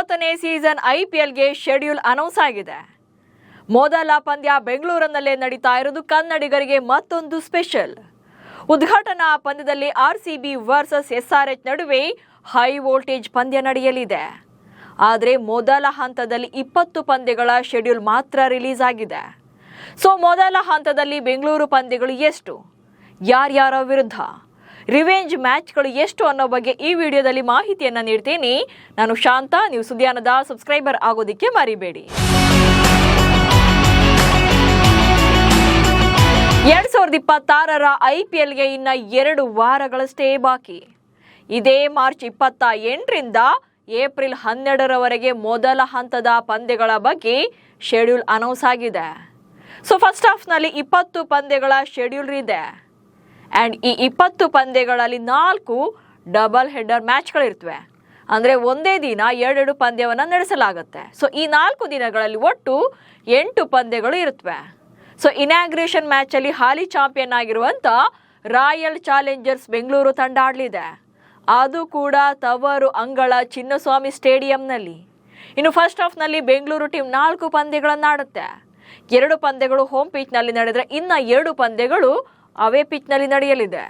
20ನೇ season IPLಗೆ schedule announce ಆಗಿದೆ. ಮೊದಲ ಪಂದ್ಯ ಬೆಂಗಳೂರಿನಲ್ಲೇ ನಡೀತಾ ಇರೋದು ಕನ್ನಡಿಗರಿಗೆ ಮತ್ತೊಂದು ಸ್ಪೆಷಲ್. ಉದ್ಘಾಟನಾ ಪಂದ್ಯದಲ್ಲಿ RCB ವರ್ಸಸ್ SRH ನಡುವೆ ಹೈ ವೋಲ್ಟೇಜ್ ಪಂದ್ಯ ನಡೆಯಲಿದೆ. ಆದರೆ ಮೊದಲ ಹಂತದಲ್ಲಿ 20 ಪಂದ್ಯಗಳ ಶೆಡ್ಯೂಲ್ ಮಾತ್ರ ರಿಲೀಸ್ ಆಗಿದೆ. ಸೊ ಮೊದಲ ಹಂತದಲ್ಲಿ ಬೆಂಗಳೂರು ಪಂದ್ಯಗಳು ಎಷ್ಟು, ಯಾರ್ಯಾರ ವಿರುದ್ಧ, ರಿವೆಂಜ್ ಮ್ಯಾಚ್ಗಳು ಎಷ್ಟು ಅನ್ನೋ ಬಗ್ಗೆ ಈ ವಿಡಿಯೋದಲ್ಲಿ ಮಾಹಿತಿಯನ್ನು ನೀಡ್ತೀನಿ. ನಾನು ಶಾಂತ. ನೀವು ಸುದ್ದಿಯಾನದ ಸಬ್ಸ್ಕ್ರೈಬರ್ ಆಗೋದಕ್ಕೆ ಮರಿಬೇಡಿ. 2026ರ IPLಗೆ ಇನ್ನ 2 ವಾರಗಳಷ್ಟೇ ಬಾಕಿ. ಇದೇ ಮಾರ್ಚ್ 28ರಿಂದ ಏಪ್ರಿಲ್ 12ರವರೆಗೆ ಮೊದಲ ಹಂತದ ಪಂದ್ಯಗಳ ಬಗ್ಗೆ ಶೆಡ್ಯೂಲ್ ಅನೌನ್ಸ್ ಆಗಿದೆ. ಸೊ ಫಸ್ಟ್ ಹಾಫ್ನಲ್ಲಿ 20 ಪಂದ್ಯಗಳ ಶೆಡ್ಯೂಲ್ ಇದೆ. ಆ್ಯಂಡ್ ಈ 20 ಪಂದ್ಯಗಳಲ್ಲಿ 4 ಡಬಲ್ ಹೆಡರ್ ಮ್ಯಾಚ್ಗಳಿರ್ತವೆ. ಅಂದರೆ ಒಂದೇ ದಿನ 2 ಪಂದ್ಯವನ್ನು ನಡೆಸಲಾಗುತ್ತೆ. ಸೊ ಈ 4 ದಿನಗಳಲ್ಲಿ ಒಟ್ಟು 8 ಪಂದ್ಯಗಳು ಇರುತ್ತವೆ. ಸೊ ಇನಾಗ್ರೇಷನ್ ಮ್ಯಾಚಲ್ಲಿ ಹಾಲಿ ಚಾಂಪಿಯನ್ ಆಗಿರುವಂಥ ರಾಯಲ್ ಚಾಲೆಂಜರ್ಸ್ ಬೆಂಗಳೂರು ತಂಡ ಆಡಲಿದೆ. ಅದು ಕೂಡ ತವರು ಅಂಗಳ ಚಿನ್ನಸ್ವಾಮಿ ಸ್ಟೇಡಿಯಂನಲ್ಲಿ. ಇನ್ನು ಫಸ್ಟ್ ಹಾಫ್ನಲ್ಲಿ ಬೆಂಗಳೂರು ಟೀಮ್ 4 ಪಂದ್ಯಗಳನ್ನು ಆಡುತ್ತೆ. 2 ಪಂದ್ಯಗಳು ಹೋಮ್ ಪಿಚ್ನಲ್ಲಿ ನಡೆದರೆ ಇನ್ನು 2 ಪಂದ್ಯಗಳು ಅವೇ ಪಿಚ್ನಲ್ಲಿ ನಡೆಯಲಿದೆ.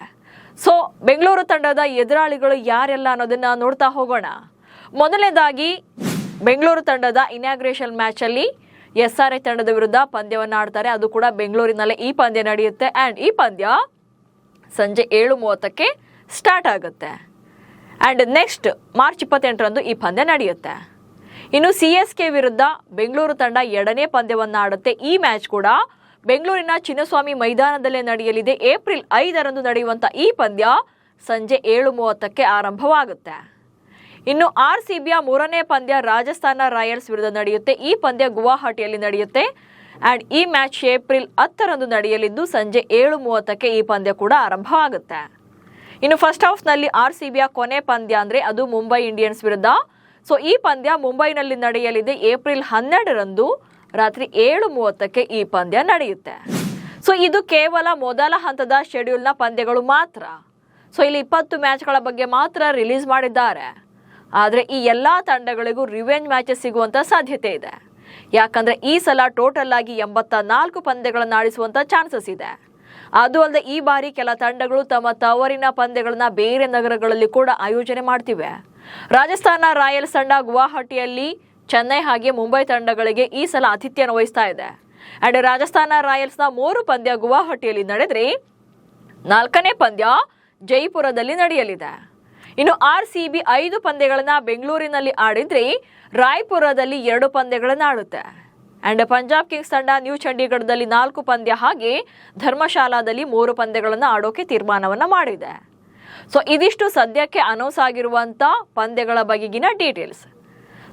ಸೊ ಬೆಂಗಳೂರು ತಂಡದ ಎದುರಾಳಿಗಳು ಯಾರೆಲ್ಲ ಅನ್ನೋದನ್ನ ನೋಡ್ತಾ ಹೋಗೋಣ. ಮೊದಲನೇದಾಗಿ ಬೆಂಗಳೂರು ತಂಡದ ಇನಾಗ್ರೇಷನ್ ಮ್ಯಾಚಲ್ಲಿ SRH ತಂಡದ ವಿರುದ್ಧ ಪಂದ್ಯವನ್ನು ಆಡ್ತಾರೆ. ಅದು ಕೂಡ ಬೆಂಗಳೂರಿನಲ್ಲೇ ಈ ಪಂದ್ಯ ನಡೆಯುತ್ತೆ. ಆ್ಯಂಡ್ ಈ ಪಂದ್ಯ ಸಂಜೆ 7:30ಕ್ಕೆ ಸ್ಟಾರ್ಟ್ ಆಗುತ್ತೆ. ಆ್ಯಂಡ್ ನೆಕ್ಸ್ಟ್ ಮಾರ್ಚ್ 28ರಂದು ಈ ಪಂದ್ಯ ನಡೆಯುತ್ತೆ. ಇನ್ನು CSK ವಿರುದ್ಧ ಬೆಂಗಳೂರು ತಂಡ 2ನೇ ಪಂದ್ಯವನ್ನು ಆಡುತ್ತೆ. ಈ ಮ್ಯಾಚ್ ಕೂಡ ಬೆಂಗಳೂರಿನ ಚಿನ್ನಸ್ವಾಮಿ ಮೈದಾನದಲ್ಲೇ ನಡೆಯಲಿದೆ. ಏಪ್ರಿಲ್ 5ರಂದು ನಡೆಯುವಂಥ ಈ ಪಂದ್ಯ ಸಂಜೆ 7:30ಕ್ಕೆ ಆರಂಭವಾಗುತ್ತೆ. ಇನ್ನು RCBಯ 3ನೇ ಪಂದ್ಯ ರಾಜಸ್ಥಾನ ರಾಯಲ್ಸ್ ವಿರುದ್ಧ ನಡೆಯುತ್ತೆ. ಈ ಪಂದ್ಯ ಗುವಾಹಟಿಯಲ್ಲಿ ನಡೆಯುತ್ತೆ. ಆ್ಯಂಡ್ ಈ ಮ್ಯಾಚ್ ಏಪ್ರಿಲ್ 10ರಂದು ನಡೆಯಲಿದ್ದು ಸಂಜೆ 7:30ಕ್ಕೆ ಈ ಪಂದ್ಯ ಕೂಡ ಆರಂಭವಾಗುತ್ತೆ. ಇನ್ನು ಫಸ್ಟ್ ಹಾಫ್ನಲ್ಲಿ RCBಯ ಕೊನೆ ಪಂದ್ಯ ಅಂದರೆ ಅದು ಮುಂಬೈ ಇಂಡಿಯನ್ಸ್ ವಿರುದ್ಧ. ಸೊ ಈ ಪಂದ್ಯ ಮುಂಬೈನಲ್ಲಿ ನಡೆಯಲಿದೆ. ಏಪ್ರಿಲ್ 12ರಂದು ರಾತ್ರಿ 7:30ಕ್ಕೆ ಈ ಪಂದ್ಯ ನಡೆಯುತ್ತೆ. ಸೊ ಇದು ಕೇವಲ ಮೊದಲ ಹಂತದ ಶೆಡ್ಯೂಲ್ನ ಪಂದ್ಯಗಳು ಮಾತ್ರ. ಸೊ ಇಲ್ಲಿ 20 ಮ್ಯಾಚ್ಗಳ ಬಗ್ಗೆ ಮಾತ್ರ ರಿಲೀಸ್ ಮಾಡಿದ್ದಾರೆ. ಆದರೆ ಈ ಎಲ್ಲ ತಂಡಗಳಿಗೂ ರಿವೆಂಜ್ ಮ್ಯಾಚಸ್ ಸಿಗುವಂಥ ಸಾಧ್ಯತೆ ಇದೆ. ಯಾಕಂದರೆ ಈ ಸಲ ಟೋಟಲ್ ಆಗಿ 84 ಪಂದ್ಯಗಳನ್ನು ಆಡಿಸುವಂಥ ಚಾನ್ಸಸ್ ಇದೆ. ಅದು ಅಲ್ಲದೆ ಈ ಬಾರಿ ಕೆಲ ತಂಡಗಳು ತಮ್ಮ ತವರಿನ ಪಂದ್ಯಗಳನ್ನ ಬೇರೆ ನಗರಗಳಲ್ಲಿ ಕೂಡ ಆಯೋಜನೆ ಮಾಡ್ತಿವೆ. ರಾಜಸ್ಥಾನ ರಾಯಲ್ಸ್ ತಂಡ ಗುವಾಹಟಿಯಲ್ಲಿ, ಚೆನ್ನೈ ಹಾಗೆ ಮುಂಬೈ ತಂಡಗಳಿಗೆ ಈ ಸಲ ಆತಿಥ್ಯನ ವಹಿಸ್ತಾ ಇದೆ. ಆ್ಯಂಡ್ ರಾಜಸ್ಥಾನ ರಾಯಲ್ಸ್ನ 3 ಪಂದ್ಯ ಗುವಾಹಟಿಯಲ್ಲಿ ನಡೆದರೆ 4ನೇ ಪಂದ್ಯ ಜೈಪುರದಲ್ಲಿ ನಡೆಯಲಿದೆ. ಇನ್ನು RCB 5 ಪಂದ್ಯಗಳನ್ನ ಬೆಂಗಳೂರಿನಲ್ಲಿ ಆಡಿದ್ರೆ ರಾಯ್ಪುರದಲ್ಲಿ 2 ಪಂದ್ಯಗಳನ್ನು ಆಡುತ್ತೆ. ಆ್ಯಂಡ್ ಪಂಜಾಬ್ ಕಿಂಗ್ಸ್ ತಂಡ ನ್ಯೂ ಚಂಡೀಗಢದಲ್ಲಿ 4 ಪಂದ್ಯ ಹಾಗೆ ಧರ್ಮಶಾಲಾದಲ್ಲಿ 3 ಪಂದ್ಯಗಳನ್ನು ಆಡೋಕೆ ತೀರ್ಮಾನವನ್ನು ಮಾಡಿದೆ. ಸೊ ಇದಿಷ್ಟು ಸದ್ಯಕ್ಕೆ ಅನೌನ್ಸ್ ಆಗಿರುವಂಥ ಪಂದ್ಯಗಳ ಬಗೆಗಿನ ಡೀಟೇಲ್ಸ್.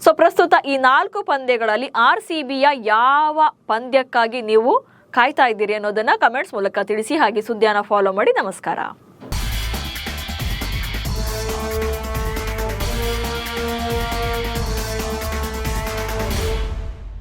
ಸೊ ಪ್ರಸ್ತುತ ಈ 4 ಪಂದ್ಯಗಳಲ್ಲಿ RCBಯ ಯಾವ ಪಂದ್ಯಕ್ಕಾಗಿ ನೀವು ಕಾಯ್ತಾ ಇದ್ದೀರಿ ಅನ್ನೋದನ್ನ ಕಮೆಂಟ್ಸ್ ಮೂಲಕ ತಿಳಿಸಿ. ಹಾಗೆ ಸುದ್ದಿಯನ್ನು ಫಾಲೋ ಮಾಡಿ. ನಮಸ್ಕಾರ.